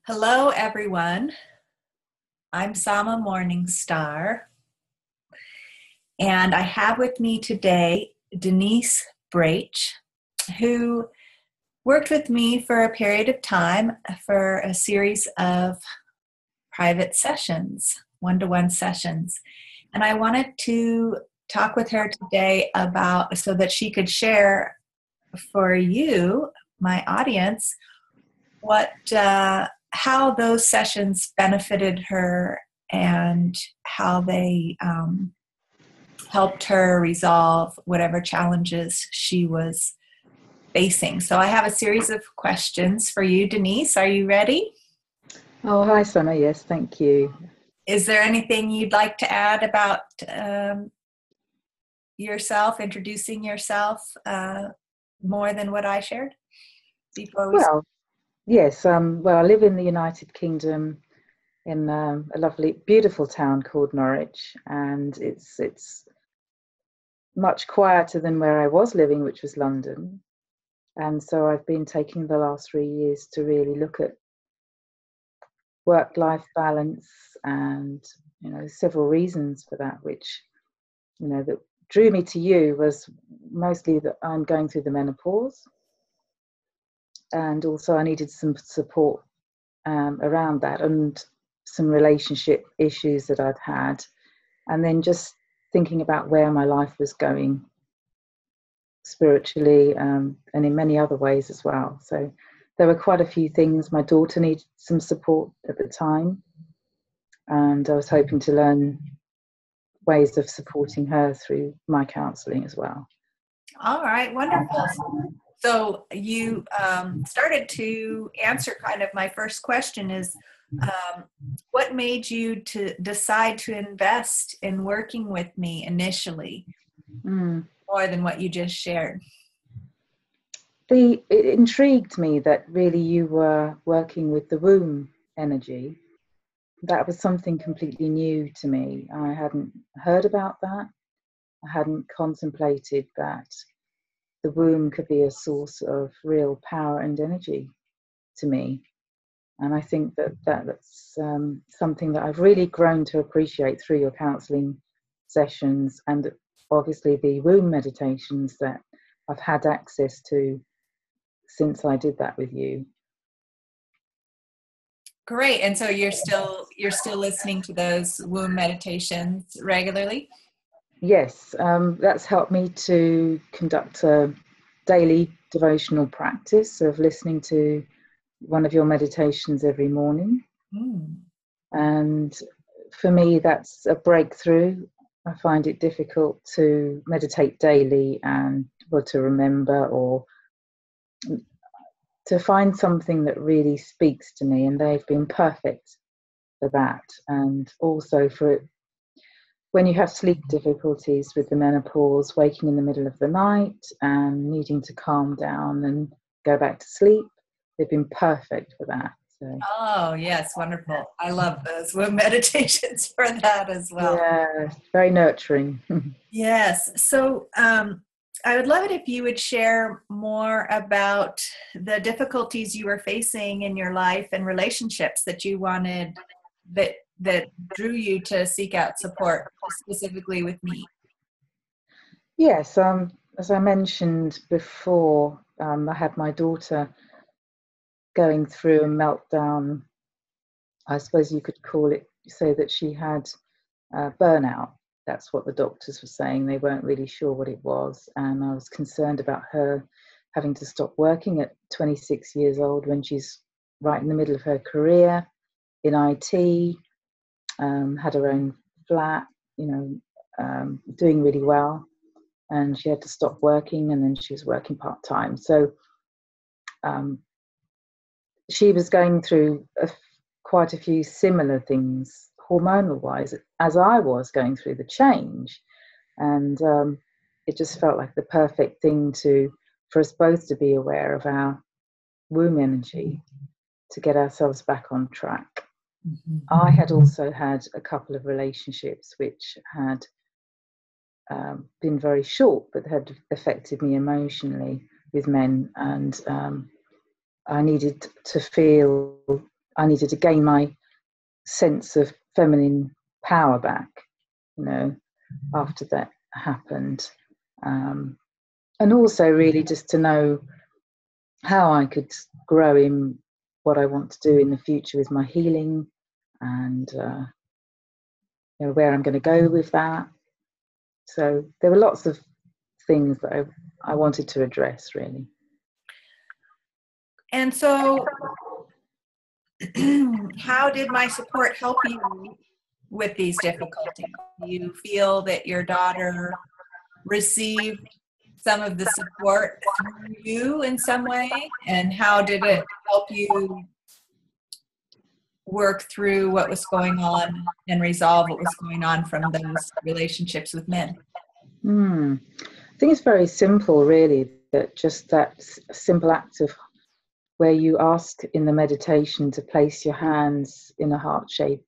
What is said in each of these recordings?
Hello, everyone. I'm Sama Morningstar, and I have with me today Denise Brach, who worked with me for a period of time for a series of private sessions, one-to-one sessions. And I wanted to talk with her today about so that she could share for you, my audience, how those sessions benefited her and how they helped her resolve whatever challenges she was facing. So I have a series of questions for you, Denise. Are you ready? Oh, hi, Summer. Yes, thank you. Is there anything you'd like to add about yourself, introducing yourself more than what I shared before we Well, yes. I live in the United Kingdom in a lovely, beautiful town called Norwich, and it's much quieter than where I was living, which was London. And so I've been taking the last 3 years to really look at work-life balance, and several reasons for that, which that drew me to you was mostly that I'm going through the menopause. And also I needed some support around that, and some relationship issues that I'd had, and then just thinking about where my life was going spiritually, and in many other ways as well. So there were quite a few things. My daughter needed some support at the time, and I was hoping to learn ways of supporting her through my counselling as well. All right, wonderful. So you started to answer kind of my first question is, what made you to decide to invest in working with me initially, more than what you just shared? It intrigued me that really you were working with the womb energy. That was something completely new to me. I hadn't heard about that. I hadn't contemplated that the womb could be a source of real power and energy to me. And I think that's something that I've really grown to appreciate through your counselling sessions, and obviously the womb meditations that I've had access to since I did that with you. Great. And so you're still listening to those womb meditations regularly? Yes, that's helped me to conduct a daily devotional practice of listening to one of your meditations every morning. And for me, that's a breakthrough. I find it difficult to meditate daily and to remember, or to find something that really speaks to me, and they've been perfect for that. And also for when you have sleep difficulties with the menopause, waking in the middle of the night and needing to calm down and go back to sleep, they've been perfect for that. So. Oh, yes, wonderful. I love those womb meditations for that as well. Yeah, very nurturing. Yes. So I would love it if you would share more about the difficulties you were facing in your life and relationships that you wanted, that drew you to seek out support, specifically with me. Yes, as I mentioned before, I had my daughter going through a meltdown. I suppose you could call it, say that she had burnout. That's what the doctors were saying. They weren't really sure what it was. And I was concerned about her having to stop working at 26 years old when she's right in the middle of her career in IT, had her own flat, doing really well. And she had to stop working, and then she was working part-time. So she was going through quite a few similar things hormonal-wise as I was going through the change. And it just felt like the perfect thing for us both to be aware of our womb energy, to get ourselves back on track. Mm-hmm. I had also had a couple of relationships which had been very short, but had affected me emotionally, with men, and I needed to feel I needed to gain my sense of feminine power back, after that happened. And also really just to know how I could grow in what I want to do in the future with my healing, and where I'm going to go with that. So there were lots of things that I wanted to address, really. And so how did my support help you with these difficulties? Do you feel that your daughter received some of the support through you in some way? And how did it help you work through what was going on and resolve what was going on from those relationships with men? I think it's very simple, really, that simple act of where you ask in the meditation to place your hands in a heart shape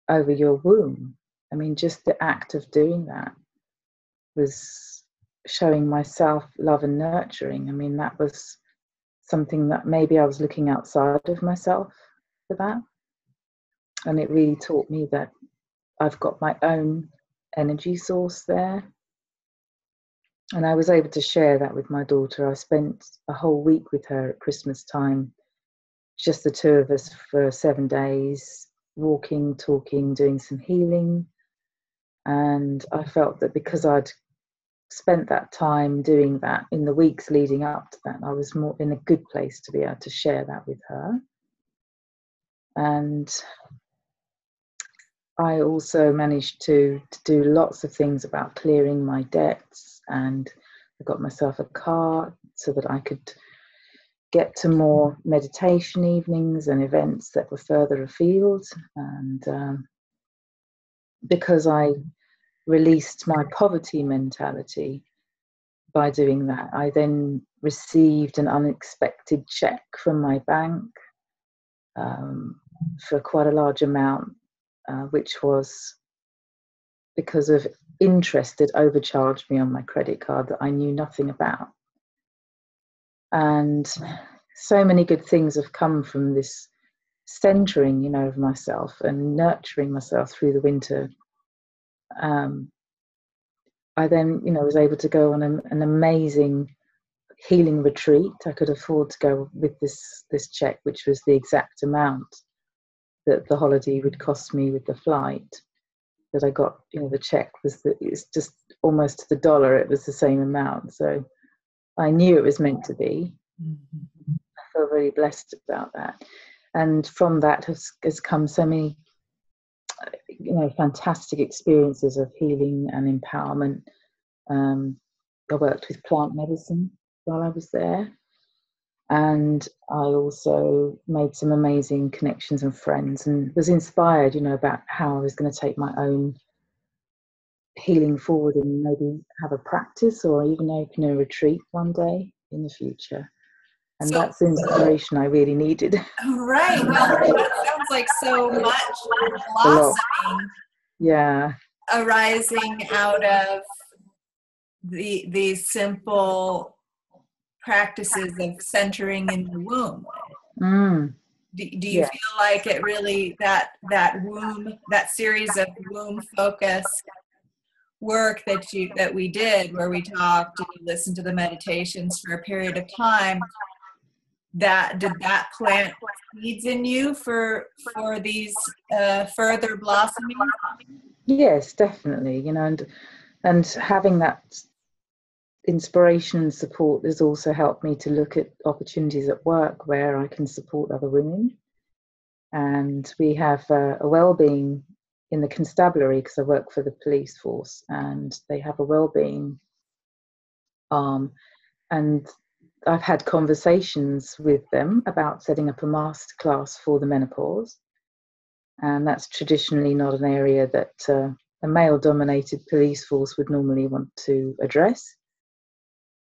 over your womb. I mean, just the act of doing that was showing myself love and nurturing. I mean, that was something that maybe I was looking outside of myself for that. And it really taught me that I've got my own energy source there. And I was able to share that with my daughter. I spent a whole week with her at Christmas time, just the two of us for 7 days, walking, talking, doing some healing. And I felt that because I'd spent that time doing that in the weeks leading up to that, I was more in a good place to be able to share that with her. And I also managed to do lots of things about clearing my debts, and I got myself a car so that I could get to more meditation evenings and events that were further afield. And because I released my poverty mentality by doing that, I then received an unexpected check from my bank for quite a large amount, which was because of interest that overcharged me on my credit card that I knew nothing about. And so many good things have come from this centering, of myself and nurturing myself through the winter. I then, was able to go on an amazing healing retreat. I could afford to go with this check, which was the exact amount that the holiday would cost me with the flight that I got. The check it's just almost to the dollar. It was the same amount. So I knew it was meant to be. Mm-hmm. I feel very blessed about that. And from that has come so many, fantastic experiences of healing and empowerment. I worked with plant medicine while I was there. And I also made some amazing connections and friends, and was inspired, about how I was going to take my own healing forward and maybe have a practice or even open a retreat one day in the future. And so, that's the inspiration I really needed. Right. Well, that sounds like so much blossoming. Yeah. Arising out of these simple practices of centering in the womb. Do you feel like it really, that womb, that series of womb focus work that we did, where we talked and you listened to the meditations for a period of time, did that plant seeds in you for these further blossoming? Yes, definitely. And having that inspiration and support has also helped me to look at opportunities at work where I can support other women. And we have a wellbeing in the constabulary, because I work for the police force, and they have a wellbeing arm. And I've had conversations with them about setting up a masterclass for the menopause. And that's traditionally not an area that a male-dominated police force would normally want to address.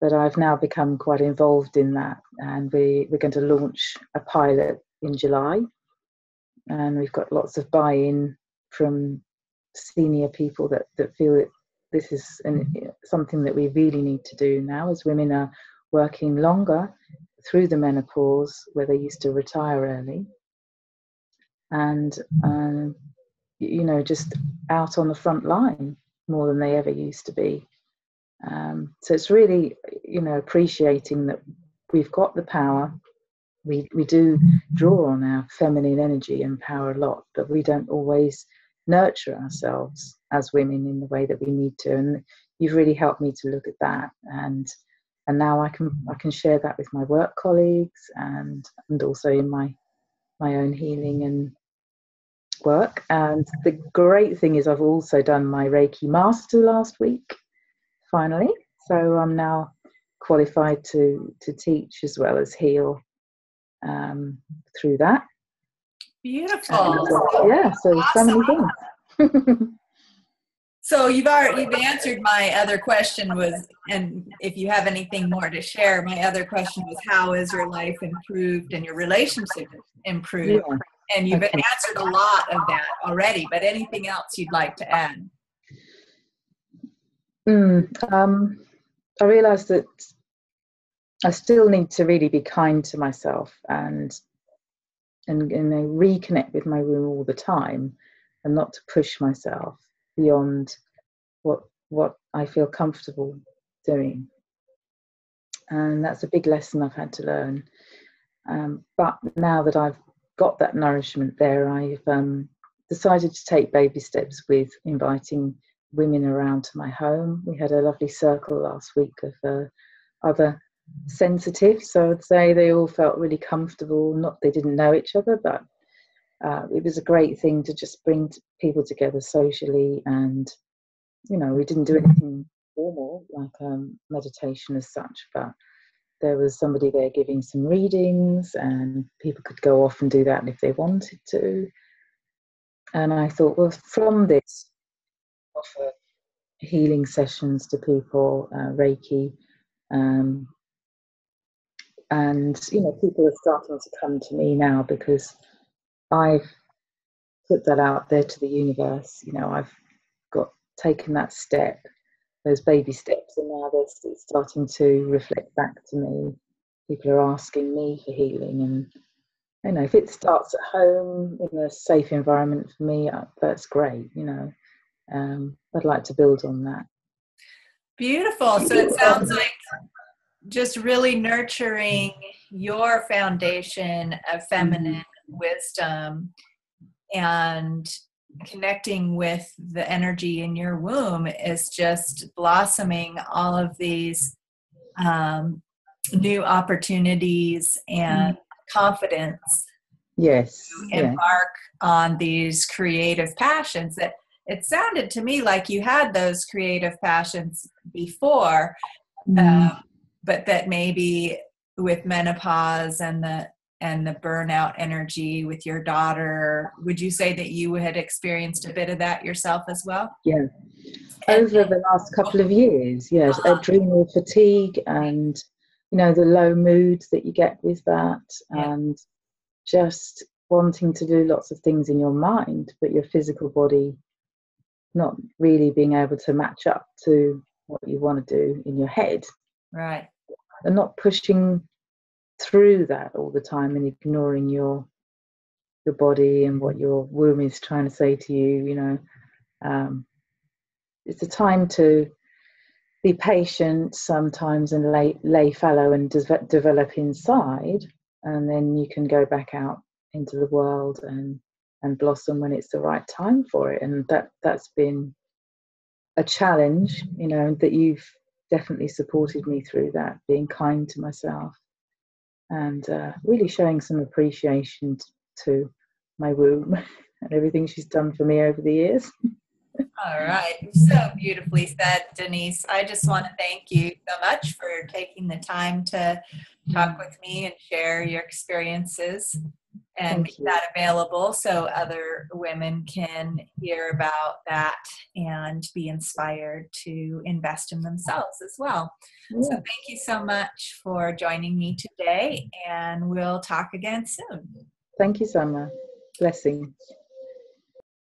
But I've now become quite involved in that, and we're going to launch a pilot in July. And we've got lots of buy-in from senior people that feel that this is something that we really need to do now, as women are working longer through the menopause, where they used to retire early. and just out on the front line more than they ever used to be. So it's really, appreciating that we've got the power. We do draw on our feminine energy and power a lot, but we don't always nurture ourselves as women in the way that we need to. And you've really helped me to look at that, and now I can share that with my work colleagues and also in my own healing and work. And the great thing is I've also done my Reiki Master last week, finally. So I'm now qualified to teach as well as heal through that. Beautiful. So many things. So you've answered my other question and if you have anything more to share, my other question was, how is your life improved and your relationship improved? Yeah. And you've answered a lot of that already, but anything else you'd like to add? I realized that I still need to really be kind to myself and reconnect with my womb all the time, and not to push myself beyond what I feel comfortable doing. And that's a big lesson I've had to learn. But now that I've got that nourishment there, I've decided to take baby steps with inviting women around to my home. We had a lovely circle last week of other sensitives, so I would say they all felt really comfortable. They didn't know each other, but it was a great thing to just bring people together socially. And we didn't do anything formal like meditation as such, but there was somebody there giving some readings, and people could go off and do that if they wanted to. And I thought, well, from this, offer healing sessions to people, Reiki, and people are starting to come to me now because I've put that out there to the universe. I've taken that step, those baby steps, and now they're starting to reflect back to me. People are asking me for healing, and if it starts at home in a safe environment for me, that's great. I'd like to build on that. Beautiful. So it sounds like just really nurturing your foundation of feminine wisdom and connecting with the energy in your womb is just blossoming all of these new opportunities and confidence. Yes. To embark on these creative passions. That it sounded to me like you had those creative passions before, but that maybe with menopause and the burnout energy with your daughter, would you say that you had experienced a bit of that yourself as well? Yeah. Over the last couple of years, yes. Adrenal fatigue and, the low moods that you get with that, and just wanting to do lots of things in your mind, but your physical body not really being able to match up to what you want to do in your head. Right. And not pushing through that all the time and ignoring your body and what your womb is trying to say to you. It's a time to be patient sometimes and lay fallow and develop inside, and then you can go back out into the world and blossom when it's the right time for it. And that's been a challenge, that you've definitely supported me through that, being kind to myself and really showing some appreciation to my womb and everything she's done for me over the years. All right. So beautifully said, Denise. I just want to thank you so much for taking the time to talk with me and share your experiences and make that available so other women can hear about that and be inspired to invest in themselves as well. Yeah. So thank you so much for joining me today, and we'll talk again soon. Thank you, Summer. Blessings.